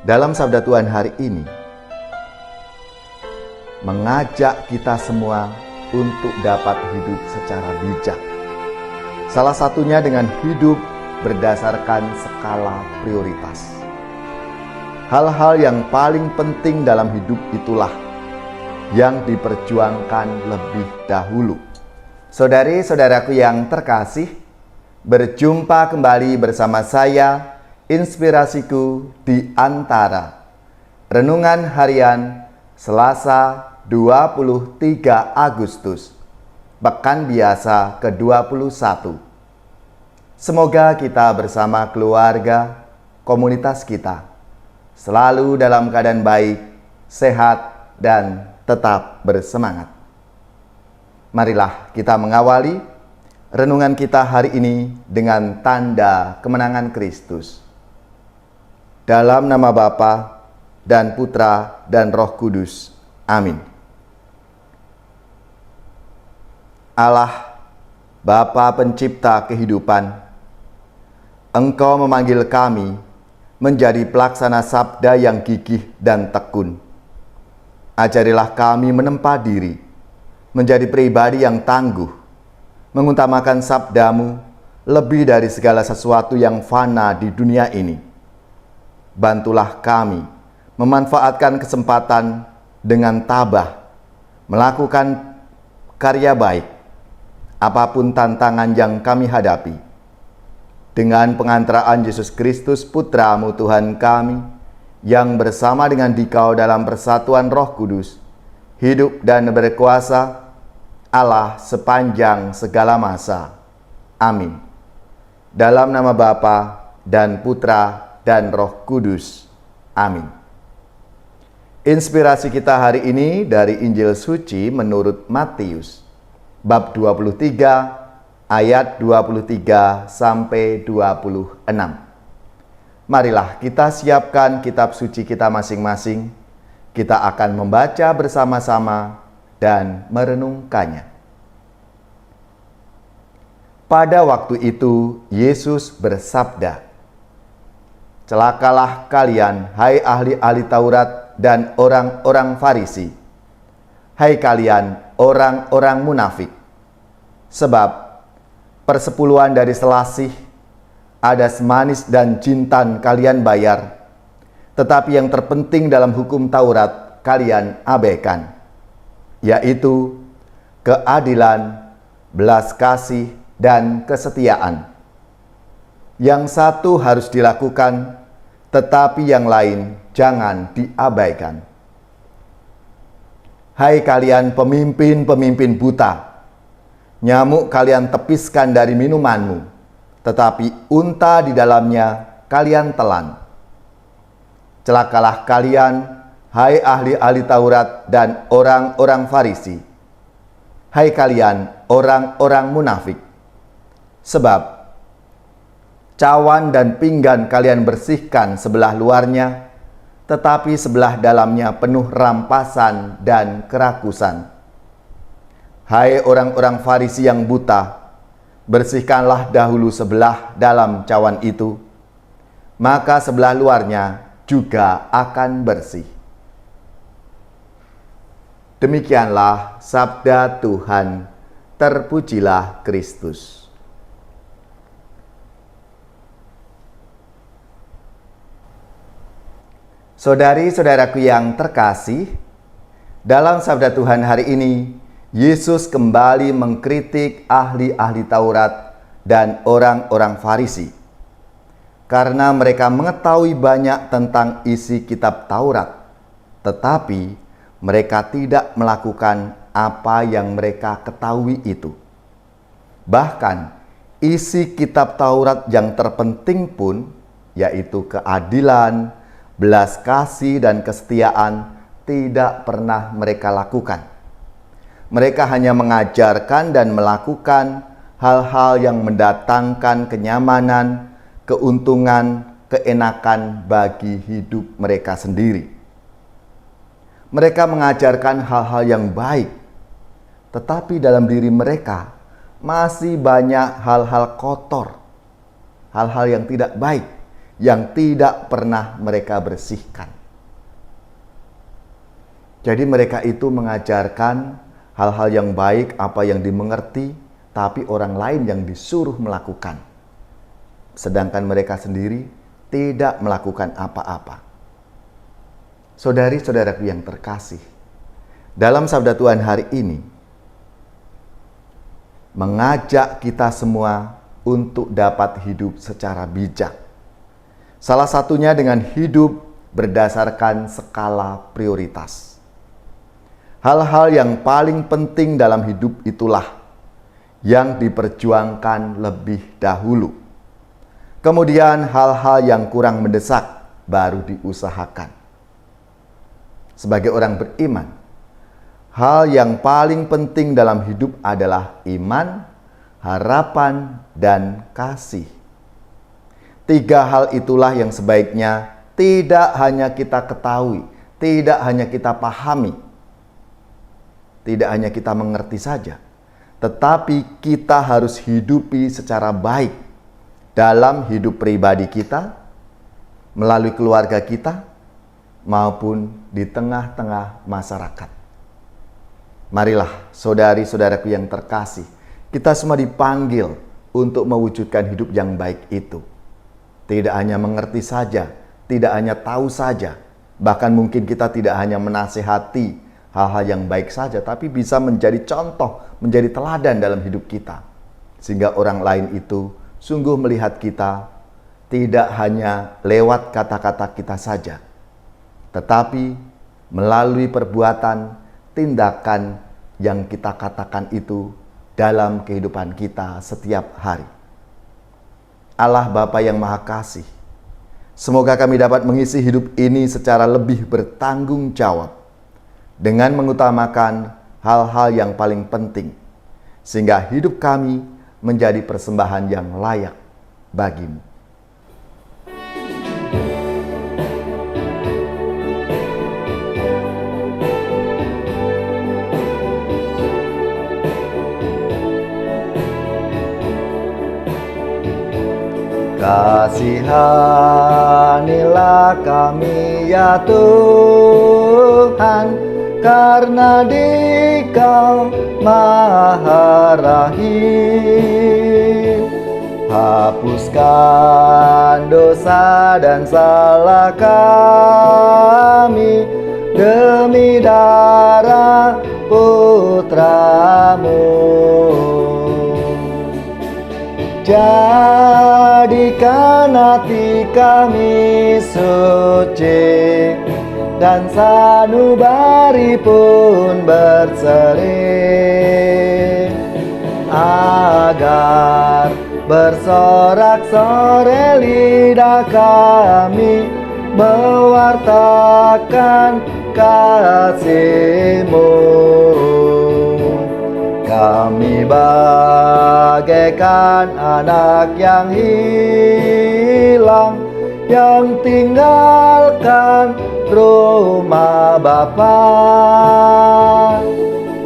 Dalam sabda Tuhan hari ini, mengajak kita semua untuk dapat hidup secara bijak. Salah satunya dengan hidup berdasarkan skala prioritas. Hal-hal yang paling penting dalam hidup itulah yang diperjuangkan lebih dahulu. Saudari-saudaraku yang terkasih, berjumpa kembali bersama saya, Inspirasiku di Antara. Renungan harian Selasa 23 Agustus, pekan biasa ke-21. Semoga kita bersama keluarga, komunitas kita, selalu dalam keadaan baik, sehat, dan tetap bersemangat. Marilah kita mengawali renungan kita hari ini dengan tanda kemenangan Kristus. Dalam nama Bapa dan Putra dan Roh Kudus. Amin. Allah, Bapa pencipta kehidupan, Engkau memanggil kami menjadi pelaksana sabda yang gigih dan tekun. Ajarilah kami menempa diri, menjadi pribadi yang tangguh, mengutamakan sabdamu lebih dari segala sesuatu yang fana di dunia ini. Bantulah kami memanfaatkan kesempatan dengan tabah, melakukan karya baik, apapun tantangan yang kami hadapi. Dengan pengantaraan Yesus Kristus Putra-Mu Tuhan kami, yang bersama dengan Dikau dalam persatuan Roh Kudus, hidup dan berkuasa, Allah sepanjang segala masa. Amin. Dalam nama Bapa dan Putra dan Roh Kudus. Amin. Inspirasi kita hari ini dari Injil Suci menurut Matius, bab 23, ayat 23 sampai 26. Marilah kita siapkan kitab suci kita masing-masing. Kita akan membaca bersama-sama dan merenungkannya. Pada waktu itu, Yesus bersabda, "Celakalah kalian, hai ahli-ahli Taurat dan orang-orang Farisi. Hai kalian, orang-orang munafik. Sebab persepuluhan dari selasih, ada semanis dan jintan kalian bayar, tetapi yang terpenting dalam hukum Taurat kalian abaikan, yaitu keadilan, belas kasih, dan kesetiaan. Yang satu harus dilakukan, tetapi yang lain jangan diabaikan. Hai kalian pemimpin-pemimpin buta, nyamuk kalian tepiskan dari minumanmu, tetapi unta di dalamnya kalian telan. Celakalah kalian, hai ahli-ahli Taurat dan orang-orang Farisi. Hai kalian, orang-orang munafik. Sebab cawan dan pinggan kalian bersihkan sebelah luarnya, tetapi sebelah dalamnya penuh rampasan dan kerakusan. Hai orang-orang Farisi yang buta, bersihkanlah dahulu sebelah dalam cawan itu, maka sebelah luarnya juga akan bersih." Demikianlah sabda Tuhan. Terpujilah Kristus. Saudari-saudaraku yang terkasih, dalam sabda Tuhan hari ini, Yesus kembali mengkritik ahli-ahli Taurat dan orang-orang Farisi. Karena mereka mengetahui banyak tentang isi kitab Taurat, tetapi mereka tidak melakukan apa yang mereka ketahui itu. Bahkan, isi kitab Taurat yang terpenting pun, yaitu keadilan, belas kasih, dan kesetiaan, tidak pernah mereka lakukan. Mereka hanya mengajarkan dan melakukan hal-hal yang mendatangkan kenyamanan, keuntungan, keenakan bagi hidup mereka sendiri. Mereka mengajarkan hal-hal yang baik, tetapi dalam diri mereka masih banyak hal-hal kotor, hal-hal yang tidak baik yang tidak pernah mereka bersihkan. Jadi mereka itu mengajarkan hal-hal yang baik, apa yang dimengerti, tapi orang lain yang disuruh melakukan. Sedangkan mereka sendiri tidak melakukan apa-apa. Saudari-saudaraku yang terkasih, dalam sabda Tuhan hari ini, mengajak kita semua untuk dapat hidup secara bijak. Salah satunya dengan hidup berdasarkan skala prioritas. Hal-hal yang paling penting dalam hidup itulah yang diperjuangkan lebih dahulu. Kemudian hal-hal yang kurang mendesak baru diusahakan. Sebagai orang beriman, hal yang paling penting dalam hidup adalah iman, harapan, dan kasih. 3 hal itulah yang sebaiknya tidak hanya kita ketahui, tidak hanya kita pahami, tidak hanya kita mengerti saja, tetapi kita harus hidupi secara baik dalam hidup pribadi kita, melalui keluarga kita, maupun di tengah-tengah masyarakat. Marilah saudari-saudaraku yang terkasih, kita semua dipanggil untuk mewujudkan hidup yang baik itu. Tidak hanya mengerti saja, tidak hanya tahu saja, bahkan mungkin kita tidak hanya menasihati hal-hal yang baik saja, tapi bisa menjadi contoh, menjadi teladan dalam hidup kita. Sehingga orang lain itu sungguh melihat kita tidak hanya lewat kata-kata kita saja, tetapi melalui perbuatan, tindakan yang kita katakan itu dalam kehidupan kita setiap hari. Allah Bapa yang Maha Kasih, semoga kami dapat mengisi hidup ini secara lebih bertanggung jawab, dengan mengutamakan hal-hal yang paling penting, sehingga hidup kami menjadi persembahan yang layak bagimu. Kasihanilah kami ya Tuhan, karena Dikau Maha Rahim. Hapuskan dosa dan salah kami demi darah Putramu. Jadikan hati kami suci, dan sanubari pun berseri, agar bersorak-sorai lidah kami mewartakan kasih-Mu. Kami bagaikan anak yang hilang, yang tinggalkan rumah Bapa.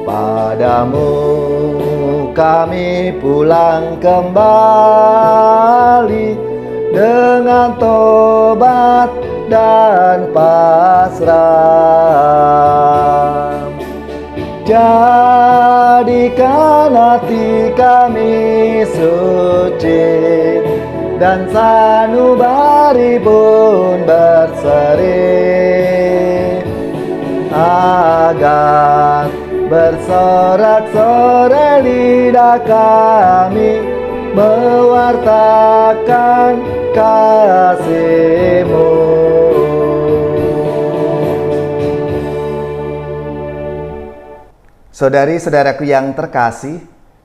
Padamu kami pulang kembali dengan tobat dan pasrah. Jadikan hati kami suci, dan sanubari pun berseri, agar bersorak-sorai lidah kami mewartakan kasih-Mu. Saudari-saudaraku yang terkasih,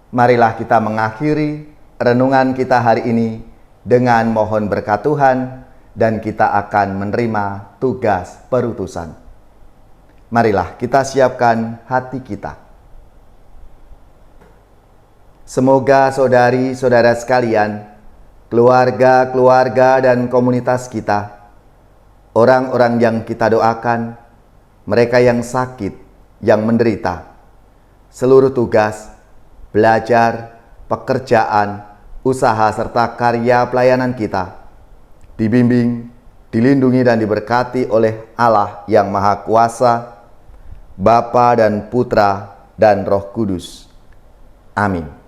marilah kita mengakhiri renungan kita hari ini dengan mohon berkat Tuhan, dan kita akan menerima tugas perutusan. Marilah kita siapkan hati kita. Semoga saudari-saudara sekalian, keluarga-keluarga dan komunitas kita, orang-orang yang kita doakan, mereka yang sakit, yang menderita, seluruh tugas, belajar, pekerjaan, usaha serta karya pelayanan kita, dibimbing, dilindungi dan diberkati oleh Allah yang Maha Kuasa, Bapa dan Putra dan Roh Kudus. Amin.